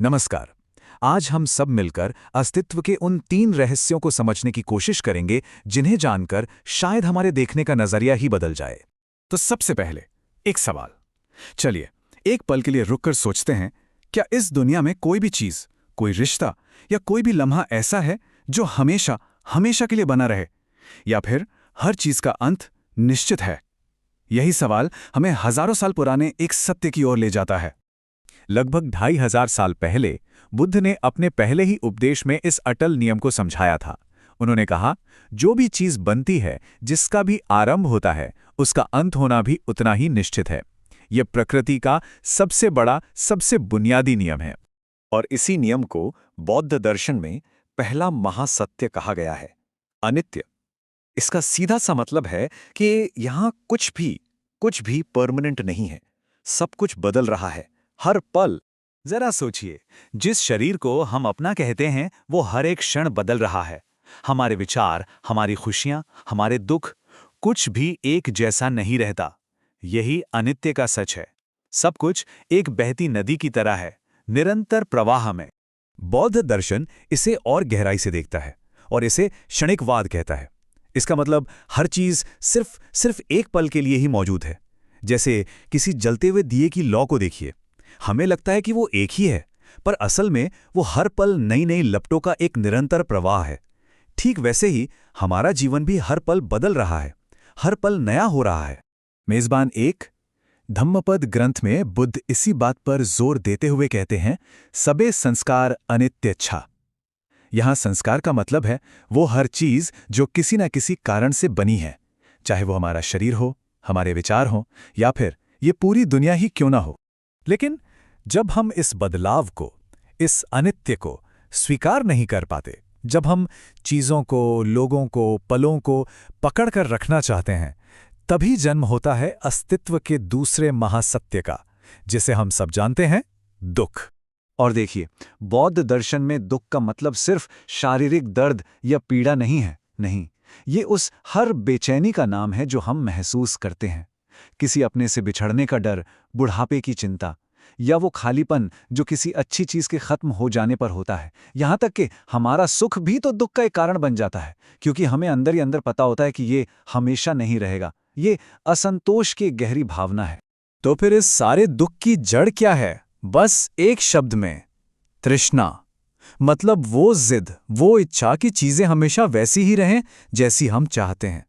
नमस्कार। आज हम सब मिलकर अस्तित्व के उन 3 रहस्यों को समझने की कोशिश करेंगे जिन्हें जानकर शायद हमारे देखने का नजरिया ही बदल जाए। तो सबसे पहले एक सवाल। चलिए एक पल के लिए रुककर सोचते हैं, क्या इस दुनिया में कोई भी चीज, कोई रिश्ता या कोई भी लम्हा ऐसा है जो हमेशा हमेशा के लिए बना रहे, या फिर हर चीज का अंत निश्चित है? यही सवाल हमें हजारों साल पुराने एक सत्य की ओर ले जाता है। लगभग 2500 साल पहले बुद्ध ने अपने पहले ही उपदेश में इस अटल नियम को समझाया था। उन्होंने कहा, जो भी चीज बनती है, जिसका भी आरंभ होता है, उसका अंत होना भी उतना ही निश्चित है। यह प्रकृति का सबसे बड़ा, सबसे बुनियादी नियम है। और इसी नियम को बौद्ध दर्शन में पहला महासत्य कहा गया है, अनित्य। इसका सीधा सा मतलब है कि यहां कुछ भी परमानेंट नहीं है। सब कुछ बदल रहा है, हर पल। जरा सोचिए, जिस शरीर को हम अपना कहते हैं वो हर एक क्षण बदल रहा है। हमारे विचार, हमारी खुशियां, हमारे दुख, कुछ भी एक जैसा नहीं रहता। यही अनित्य का सच है। सब कुछ एक बहती नदी की तरह है, निरंतर प्रवाह में। बौद्ध दर्शन इसे और गहराई से देखता है और इसे क्षणिकवाद कहता है। इसका मतलब हर चीज सिर्फ एक पल के लिए ही मौजूद है। जैसे किसी जलते हुए दिए की लौ को देखिए, हमें लगता है कि वो एक ही है, पर असल में वो हर पल नई नई लपटों का एक निरंतर प्रवाह है। ठीक वैसे ही हमारा जीवन भी हर पल बदल रहा है, हर पल नया हो रहा है। मेजबान 1 धम्मपद ग्रंथ में बुद्ध इसी बात पर जोर देते हुए कहते हैं, सबे संस्कार अनित्यच्छा। यहां संस्कार का मतलब है वो हर चीज जो किसी न किसी कारण से बनी है, चाहे वो हमारा शरीर हो, हमारे विचार हो, या फिर ये पूरी दुनिया ही क्यों ना हो। लेकिन जब हम इस बदलाव को, इस अनित्य को स्वीकार नहीं कर पाते, जब हम चीज़ों को, लोगों को, पलों को पकड़कर रखना चाहते हैं, तभी जन्म होता है अस्तित्व के दूसरे महासत्य का, जिसे हम सब जानते हैं, दुख। और देखिए, बौद्ध दर्शन में दुख का मतलब सिर्फ शारीरिक दर्द या पीड़ा नहीं है। नहीं, ये उस हर बेचैनी का नाम है जो हम महसूस करते हैं। किसी अपने से बिछड़ने का डर, बुढ़ापे की चिंता, या वो खालीपन जो किसी अच्छी चीज के खत्म हो जाने पर होता है। यहां तक कि हमारा सुख भी तो दुख का एक कारण बन जाता है, क्योंकि हमें अंदर ही अंदर पता होता है कि ये हमेशा नहीं रहेगा। ये असंतोष की गहरी भावना है। तो फिर इस सारे दुख की जड़ क्या है? बस एक शब्द में, तृष्णा। मतलब वो जिद, वो इच्छा कि चीजें हमेशा वैसी ही रहें जैसी हम चाहते हैं।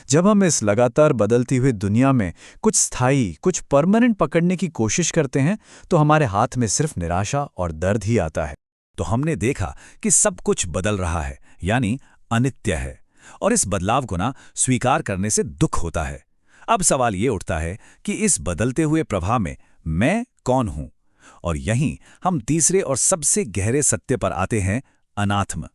जब हम इस लगातार बदलती हुई दुनिया में कुछ स्थायी, कुछ परमानेंट पकड़ने की कोशिश करते हैं, तो हमारे हाथ में सिर्फ निराशा और दर्द ही आता है। तो हमने देखा कि सब कुछ बदल रहा है, यानी अनित्य है, और इस बदलाव को स्वीकार करने से दुख होता है। अब सवाल ये उठता है कि इस बदलते हुए प्रवाह में मैं कौन हूं? और यहीं हम तीसरे और सबसे गहरे सत्य पर आते हैं, अनात्म।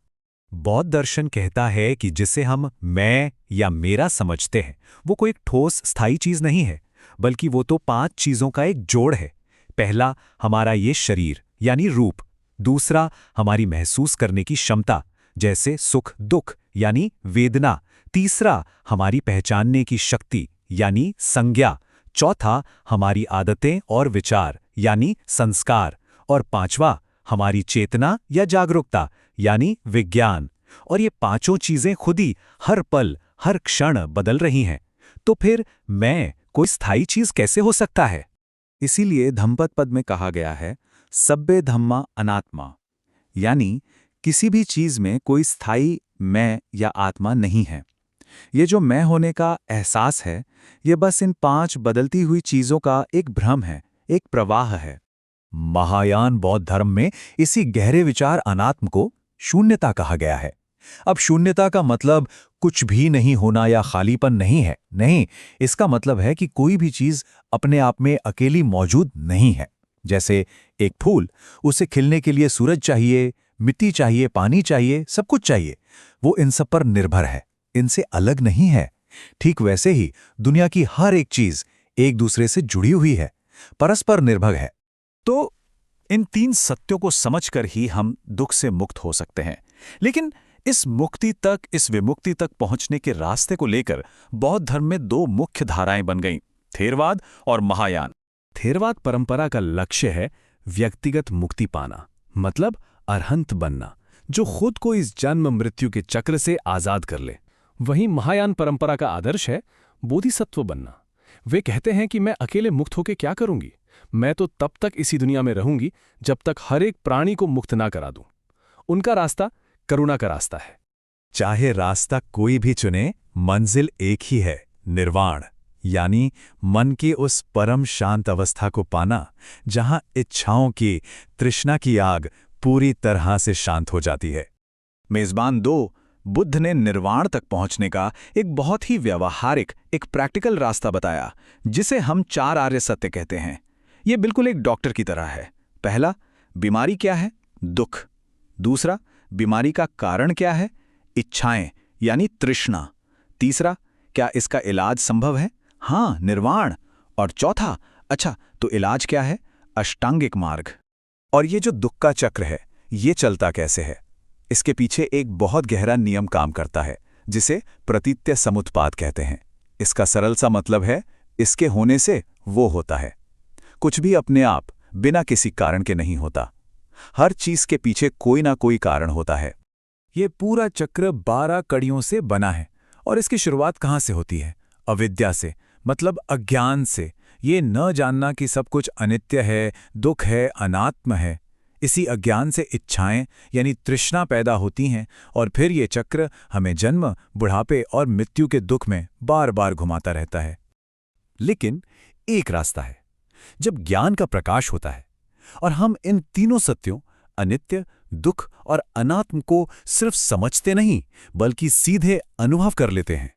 बौद्ध दर्शन कहता है कि जिसे हम मैं या मेरा समझते हैं, वो कोई एक ठोस स्थायी चीज नहीं है, बल्कि वो तो 5 चीजों का एक जोड़ है। पहला, हमारा ये शरीर यानी रूप। दूसरा, हमारी महसूस करने की क्षमता, जैसे सुख दुख यानी वेदना। तीसरा, हमारी पहचानने की शक्ति यानी संज्ञा। चौथा, हमारी आदतें और विचार यानी संस्कार। और पांचवा, हमारी चेतना या जागरूकता यानी विज्ञान। और ये पांचों चीजें खुद ही हर पल, हर क्षण बदल रही हैं। तो फिर मैं कोई स्थायी चीज कैसे हो सकता है? इसीलिए धम्मपद पद में कहा गया है, सब्बे धम्मा अनात्मा, यानी किसी भी चीज में कोई स्थायी मैं या आत्मा नहीं है। ये जो मैं होने का एहसास है, ये बस इन 5 बदलती हुई चीजों का एक भ्रम है, एक प्रवाह है। महायान बौद्ध धर्म में इसी गहरे विचार अनात्म को शून्यता कहा गया है। अब शून्यता का मतलब कुछ भी नहीं होना या खालीपन नहीं है। नहीं, इसका मतलब है कि कोई भी चीज अपने आप में अकेली मौजूद नहीं है। जैसे एक फूल, उसे खिलने के लिए सूरज चाहिए, मिट्टी चाहिए, पानी चाहिए, सब कुछ चाहिए। वो इन सब पर निर्भर है, इनसे अलग नहीं है। ठीक वैसे ही दुनिया की हर एक चीज एक दूसरे से जुड़ी हुई है, परस्पर निर्भर है। तो इन 3 सत्यों को समझकर ही हम दुख से मुक्त हो सकते हैं। लेकिन इस मुक्ति तक, इस विमुक्ति तक पहुंचने के रास्ते को लेकर बौद्ध धर्म में 2 मुख्य धाराएं बन गईं, थेरवाद और महायान। थेरवाद परंपरा का लक्ष्य है व्यक्तिगत मुक्ति पाना, मतलब अरहंत बनना, जो खुद को इस जन्म मृत्यु के चक्र से आजाद कर ले। वहीं महायान परंपरा का आदर्श है बोधिसत्व बनना। वे कहते हैं कि मैं अकेले मुक्त होकर क्या करूंगी, मैं तो तब तक इसी दुनिया में रहूंगी जब तक हर एक प्राणी को मुक्त ना करा दूं। उनका रास्ता करुणा का रास्ता है। चाहे रास्ता कोई भी चुने, मंजिल एक ही है, निर्वाण, यानी मन की उस परम शांत अवस्था को पाना जहां इच्छाओं की, तृष्णा की आग पूरी तरह से शांत हो जाती है। मेजबान 2, बुद्ध ने निर्वाण तक पहुंचने का एक बहुत ही व्यावहारिक, एक प्रैक्टिकल रास्ता बताया, जिसे हम 4 आर्य सत्य कहते हैं। यह बिल्कुल एक डॉक्टर की तरह है। पहला, बीमारी क्या है? दुख। दूसरा, बीमारी का कारण क्या है? इच्छाएं यानी तृष्णा। तीसरा, क्या इसका इलाज संभव है? हाँ, निर्वाण। और चौथा, अच्छा तो इलाज क्या है? अष्टांगिक मार्ग। और ये जो दुख का चक्र है, ये चलता कैसे है? इसके पीछे एक बहुत गहरा नियम काम करता है, जिसे प्रतीत्य समुत्पाद कहते हैं। इसका सरल सा मतलब है, इसके होने से वो होता है। कुछ भी अपने आप बिना किसी कारण के नहीं होता। हर चीज के पीछे कोई ना कोई कारण होता है। ये पूरा चक्र 12 कड़ियों से बना है। और इसकी शुरुआत कहाँ से होती है? अविद्या से, मतलब अज्ञान से। ये न जानना कि सब कुछ अनित्य है, दुख है, अनात्म है। इसी अज्ञान से इच्छाएं यानी तृष्णा पैदा होती हैं, और फिर ये चक्र हमें जन्म, बुढ़ापे और मृत्यु के दुख में बार बार घुमाता रहता है। लेकिन एक रास्ता है। जब ज्ञान का प्रकाश होता है और हम इन तीनों सत्यों, अनित्य, दुख और अनात्म को सिर्फ समझते नहीं बल्कि सीधे अनुभव कर लेते हैं,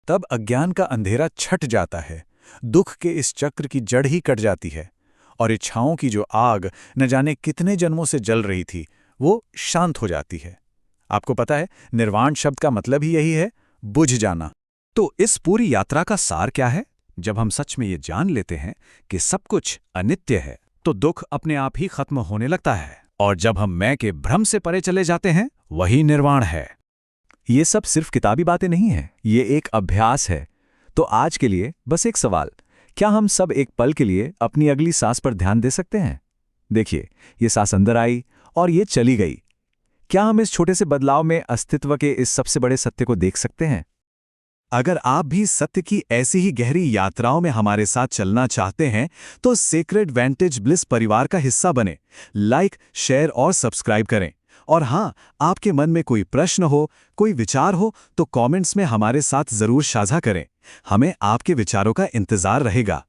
तब अज्ञान का अंधेरा छट जाता है, दुख के इस चक्र की जड़ ही कट जाती है, और इच्छाओं की जो आग न जाने कितने जन्मों से जल रही थी, वो शांत हो जाती है। आपको पता है, निर्वाण शब्द का मतलब ही यही है, बुझ जाना। तो इस पूरी यात्रा का सार क्या है? जब हम सच में ये जान लेते हैं कि सब कुछ अनित्य है, तो दुख अपने आप ही खत्म होने लगता है। और जब हम मैं के भ्रम से परे चले जाते हैं, वही निर्वाण है। ये सब सिर्फ किताबी बातें नहीं हैं, ये एक अभ्यास है। तो आज के लिए बस एक सवाल, क्या हम सब एक पल के लिए अपनी अगली सांस पर ध्यान दे सकते हैं? देखिए, ये सांस अंदर आई और ये चली गई। क्या हम इस छोटे से बदलाव में अस्तित्व के इस सबसे बड़े सत्य को देख सकते हैं? अगर आप भी सत्य की ऐसी ही गहरी यात्राओं में हमारे साथ चलना चाहते हैं, तो सेक्रेड वेंटेज ब्लिस परिवार का हिस्सा बने। लाइक, शेयर और सब्सक्राइब करें। और हाँ, आपके मन में कोई प्रश्न हो, कोई विचार हो, तो कमेंट्स में हमारे साथ जरूर साझा करें। हमें आपके विचारों का इंतजार रहेगा।